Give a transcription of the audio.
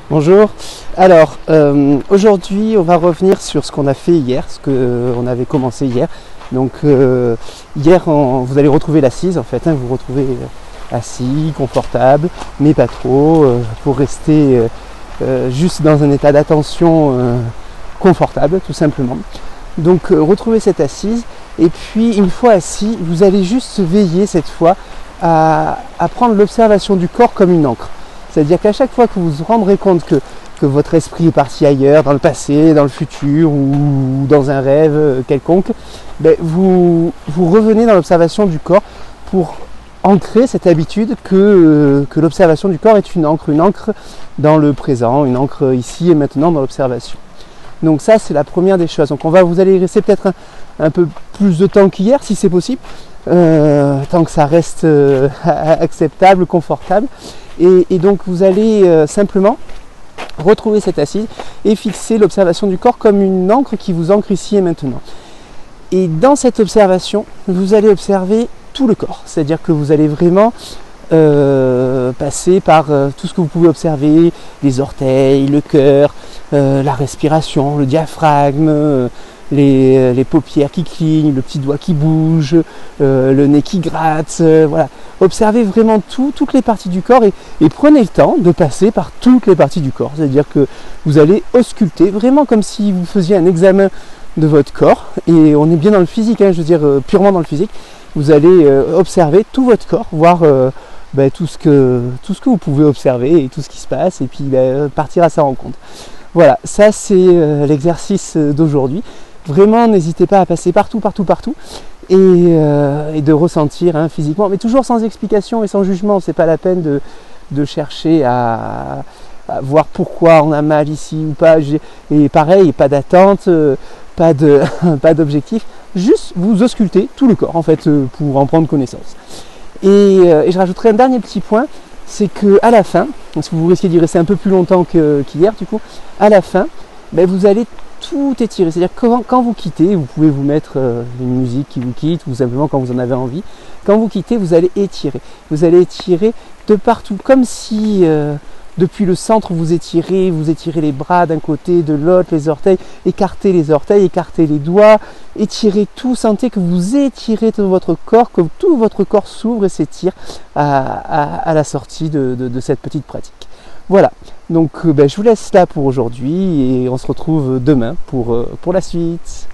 Bonjour. Alors, aujourd'hui, on va revenir sur ce qu'on a fait hier, ce qu'on avait commencé hier. Donc, hier, vous allez retrouver l'assise, en fait. Vous vous retrouvez assis, confortable, mais pas trop, pour rester juste dans un état d'attention confortable, tout simplement. Donc, retrouvez cette assise. Et puis, une fois assis, vous allez juste veiller cette fois à prendre l'observation du corps comme une encre. C'est-à-dire qu'à chaque fois que vous vous rendrez compte que votre esprit est parti ailleurs, dans le passé, dans le futur ou dans un rêve quelconque, vous revenez dans l'observation du corps pour ancrer cette habitude que l'observation du corps est une encre dans le présent, une encre ici et maintenant dans l'observation. Donc ça, c'est la première des choses. Donc vous allez rester peut-être un peu plus de temps qu'hier, si c'est possible, tant que ça reste acceptable, confortable. Et donc vous allez simplement retrouver cette assise et fixer l'observation du corps comme une encre qui vous ancre ici et maintenant. Et dans cette observation, vous allez observer tout le corps. C'est-à-dire que vous allez vraiment passer par tout ce que vous pouvez observer, les orteils, le cœur, la respiration, le diaphragme, les paupières qui clignent, le petit doigt qui bouge, le nez qui gratte, voilà. Observez vraiment toutes les parties du corps et prenez le temps de passer par toutes les parties du corps. C'est-à-dire que vous allez ausculter, vraiment comme si vous faisiez un examen de votre corps. Et on est bien dans le physique, je veux dire purement dans le physique. Vous allez observer tout votre corps, voir tout ce que vous pouvez observer et tout ce qui se passe, et puis partir à sa rencontre. Voilà, ça c'est l'exercice d'aujourd'hui. Vraiment, n'hésitez pas à passer partout et de ressentir physiquement, mais toujours sans explication et sans jugement. C'est pas la peine de chercher à voir pourquoi on a mal ici ou pas. Et pareil, pas d'attente, pas d'objectif. Juste vous auscultez tout le corps en fait pour en prendre connaissance. Et je rajouterai un dernier petit point, c'est que à la fin, parce que vous risquez d'y rester un peu plus longtemps qu'hier du coup, à la fin, vous allez tout étirer. C'est-à-dire que quand vous quittez, vous pouvez vous mettre une musique qui vous quitte, ou simplement quand vous en avez envie. Quand vous quittez, vous allez étirer. Vous allez étirer de partout, comme si depuis le centre vous étirez les bras d'un côté, de l'autre, les orteils, écartez les doigts, étirez tout, sentez que vous étirez tout votre corps, que tout votre corps s'ouvre et s'étire à la sortie de cette petite pratique. Voilà, donc je vous laisse là pour aujourd'hui et on se retrouve demain pour la suite.